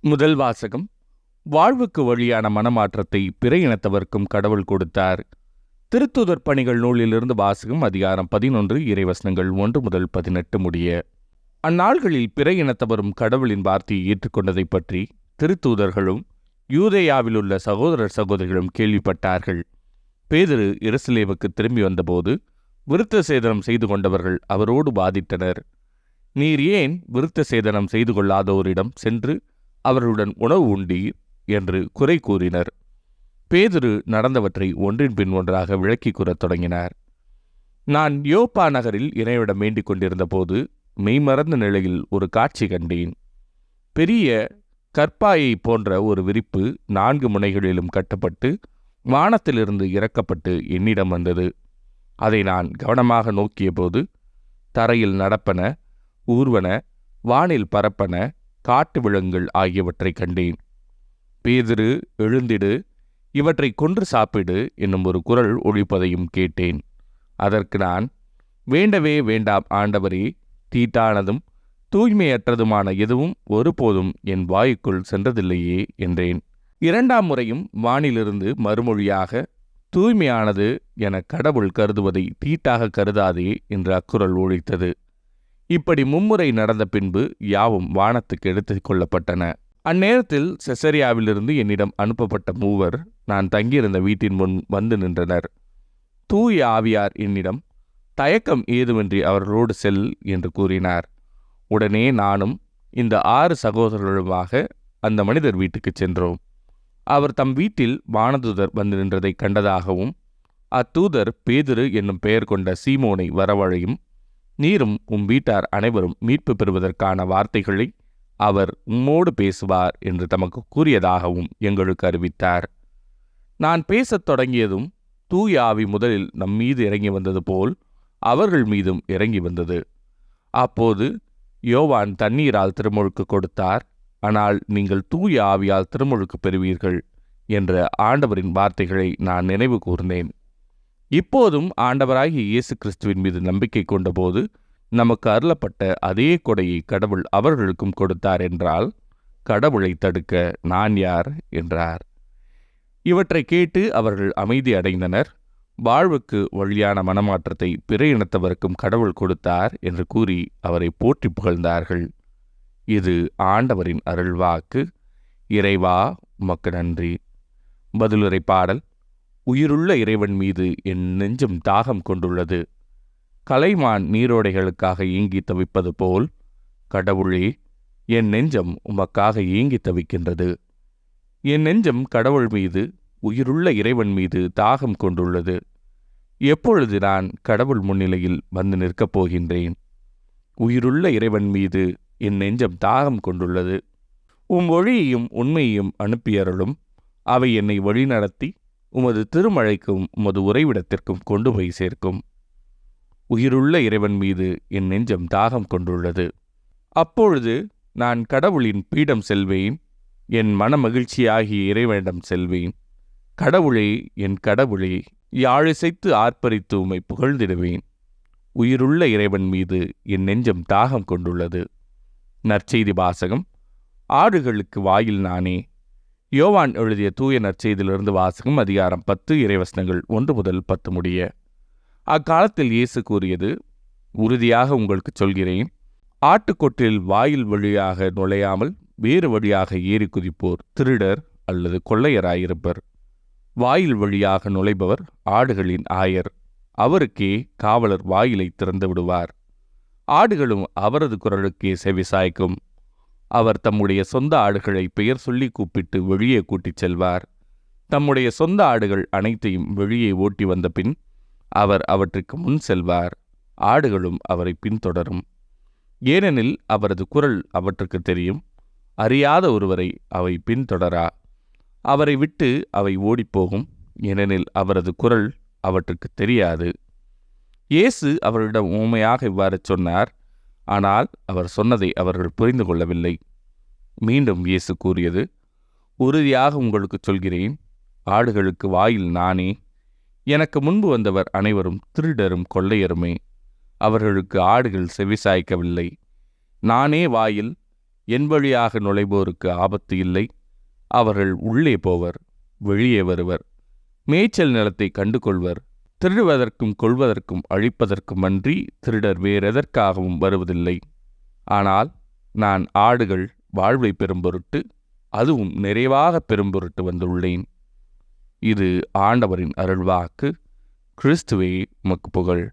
முதல் வாசகம். வாழ்வுக்கு வழியான மனமாற்றத்தை பிற இனத்தவர்க்கும் கடவுள் கொடுத்தார். திருத்தூதர் பணிகள் நூலிலிருந்து வாசகம். அதிகாரம் 11, இறைவசனங்கள் 1 முதல் 18 முடிய. அந்நாள்களில் பிற இனத்தவரும் கடவுளின் வார்த்தையை ஏற்றுக்கொண்டதை பற்றி திருத்தூதர்களும் யூதேயாவிலுள்ள சகோதரர் சகோதரிகளும் கேள்விப்பட்டார்கள். பேதுரு எருசலேமுக்கு திரும்பி வந்தபோது விருத்த சேதனம் செய்து கொண்டவர்கள் அவரோடு வாதிட்டனர். நீர் ஏன் விருத்த சேதனம் செய்து கொள்ளாதோரிடம் சென்று அவர்களுடன் உணவு உண்டீர் என்று குறை கூறினர். பேதுரு நடந்தவற்றை ஒன்றின் பின் ஒன்றாக விளக்கி கூறத் தொடங்கினார். நான் யோப்பா நகரில் இறைவனிடம் வேண்டிக் கொண்டிருந்த போது மெய்மறந்த நிலையில் ஒரு காட்சி கண்டேன். பெரிய கற்பாயை போன்ற ஒரு விரிப்பு 4 முனைகளிலும் கட்டப்பட்டு வானத்திலிருந்து இறக்கப்பட்டு என்னிடம் வந்தது. அதை நான் கவனமாக நோக்கிய போது தரையில் நடப்பன, ஊர்வன, வானில் பரப்பன, காட்டு விலங்குகள் ஆகியவற்றை கண்டேன். பேதுரு, எழுந்திடு, இவற்றை கொன்று சாப்பிடு என்னும் ஒரு குரல் ஒலிப்பதையும் கேட்டேன். அதற்கு நான், வேண்டவே வேண்டாம் ஆண்டவரே, தீட்டானதும் தூய்மையற்றதுமான எதுவும் ஒருபோதும் என் வாயுக்குள் சென்றதில்லையே என்றேன். 2ஆம் முறையும் வானிலிருந்து மறுமொழியாக, தூய்மையானது என கடவுள் கருதுவதை தீட்டாக கருதாதே என்று அக்குரல் ஒலித்தது. இப்படி மும்முறை நடந்த பின்பு யாவும் வானத்துக்கு எடுத்துக் கொள்ளப்பட்டன. அந்நேரத்தில் செசரியாவிலிருந்து என்னிடம் அனுப்பப்பட்ட 3 நான் தங்கியிருந்த வீட்டின் முன் வந்து நின்றனர். தூய ஆவியார் என்னிடம், தயக்கம் ஏதுமின்றி அவர்களோடு செல் என்று கூறினார். உடனே நானும் இந்த 6 சகோதரர்களுமாக அந்த மனிதர் வீட்டுக்கு சென்றோம். அவர் தம் வீட்டில் வானதூதர் வந்து நின்றதை கண்டதாகவும், அத்தூதர் பேதுரு என்னும் பெயர் கொண்ட சீமோனை வரவழையும், நீரும் வீட்டார் அனைவரும் மீட்பு பெறுவதற்கான வார்த்தைகளை அவர் உம்மோடு பேசுவார் என்று தமக்கு கூறியதாகவும் எங்களுக்கு அறிவித்தார். நான் பேசத் தொடங்கியதும் தூய ஆவி முதலில் நம் மீது இறங்கி வந்தது போல் அவர்கள் மீதும் இறங்கி வந்தது. அப்போது யோவான் தண்ணீரால் திருமுழுக்கு கொடுத்தார். ஆனால் நீங்கள் தூய ஆவியால் திருமுழுக்கு பெறுவீர்கள் என்ற ஆண்டவரின் வார்த்தைகளை நான் நினைவு கூர்ந்தேன். இப்போதும் ஆண்டவராகிய இயேசு கிறிஸ்துவின் மீது நம்பிக்கை கொண்டபோது நமக்கு அருளப்பட்ட அதே கொடையை கடவுள் அவர்களுக்கும் கொடுத்தார் என்றால் கடவுளை தடுக்க நான் யார் என்றார். இவற்றை கேட்டு அவர்கள் அமைதி அடைந்தனர். வாழ்வுக்கு வழியான மனமாற்றத்தை பிற இனத்தவருக்கும் கடவுள் கொடுத்தார் என்று கூறி அவரை போற்றி புகழ்ந்தார்கள். இது ஆண்டவரின் அருள்வாக்கு. இறைவா, உமக்கு நன்றி. பதிலுரை பாடல். உயிருள்ள இறைவன் மீது என் நெஞ்சம் தாகம் கொண்டுள்ளது. கலைமான் நீரோடைகளுக்காக ஏங்கி தவிப்பது போல் கடவுளே, என் நெஞ்சம் உமக்காக ஏங்கி தவிக்கின்றது. என் நெஞ்சம் கடவுள் மீது, உயிருள்ள இறைவன் மீது தாகம் கொண்டுள்ளது. எப்பொழுது நான் கடவுள் முன்னிலையில் வந்து நிற்கப் போகின்றேன்? உயிருள்ள இறைவன் மீது என் நெஞ்சம் தாகம் கொண்டுள்ளது. ஒளியையும் உண்மையையும் அனுப்பியருளும். அவை என்னை வழிநடத்தி உமது திருமழைக்கும் உமது உறைவிடத்திற்கும் கொண்டு போய் சேர்க்கும். உயிருள்ள இறைவன் மீது என் நெஞ்சம் தாகம் கொண்டுள்ளது. அப்பொழுது நான் கடவுளின் பீடம் செல்வேன். என் மன மகிழ்ச்சியாகிய இறைவனிடம் செல்வேன். கடவுளே, என் கடவுளே, யாழிசைத்து ஆர்ப்பரித்து உம்மை புகழ்ந்திடுவேன். உயிருள்ள இறைவன் மீது என் நெஞ்சம் தாகம் கொண்டுள்ளது. நற்செய்தி வாசகம். ஆடுகளுக்கு வாயில் நானே. யோவான் எழுதிய தூய நற்செய்தியிலிருந்து வாசகம். அதிகாரம் 10, இறைவசனங்கள் 1 முதல் 10 முடிய. அக்காலத்தில் இயேசு கூறியது, உறுதியாக உங்களுக்கு சொல்கிறேன், ஆட்டுக்கொட்டில் வாயில் வழியாக நுழையாமல் வேறு வழியாக ஏறி குதிப்போர் திருடர் அல்லது கொள்ளையராயிருப்பர். வாயில் வழியாக நுழைபவர் ஆடுகளின் ஆயர். அவருக்கே காவலர் வாயிலை திறந்து விடுவார். ஆடுகளும் அவரது குரலுக்கே செவிசாய்க்கும். அவர் தம்முடைய சொந்த ஆடுகளை பெயர் சொல்லி கூப்பிட்டு வெளியே கூட்டிச் செல்வார். தம்முடைய சொந்த ஆடுகள் அனைத்தையும் வெளியே ஓட்டி வந்த பின் அவர் அவற்றுக்கு முன் செல்வார். ஆடுகளும் அவரை பின்தொடரும். ஏனெனில் அவரது குரல் அவற்றுக்கு தெரியும். அறியாத ஒருவரை அவை பின்தொடரா. அவரை விட்டு அவை ஓடிப்போகும். ஏனெனில் அவரது குரல் அவற்றுக்கு தெரியாது. இயேசு அவர்களிடம் உண்மையாக இவ்வாறு சொன்னார். ஆனால் அவர் சொன்னதை அவர்கள் புரிந்து கொள்ளவில்லை. மீண்டும் இயேசு கூறியது, உறுதியாக உங்களுக்கு சொல்கிறேன், ஆடுகளுக்கு வாயில் நானே. எனக்கு முன்பு வந்தவர் அனைவரும் திருடரும் கொள்ளையருமே. அவர்களுக்கு ஆடுகள் செவிசாய்க்கவில்லை. நானே வாயில். என் வழியாக நுழைவோருக்கு ஆபத்து இல்லை. அவர்கள் உள்ளே போவர், வெளியே வருவர், மேய்ச்சல் நிலத்தை கண்டு கொள்வர். திருடுவதற்கும் கொள்வதற்கும் அழிப்பதற்கும் அன்றி திருடர் வேறெதற்காகவும் வருவதில்லை. ஆனால் நான் ஆடுகள் வாழ்வை பெறும் பொருட்டு, அதுவும் நிறைவாக பெறும் பொருட்டு வந்துள்ளேன். இது ஆண்டவரின் அருள்வாக்கு. கிறிஸ்துவே உமக்கு புகழ்.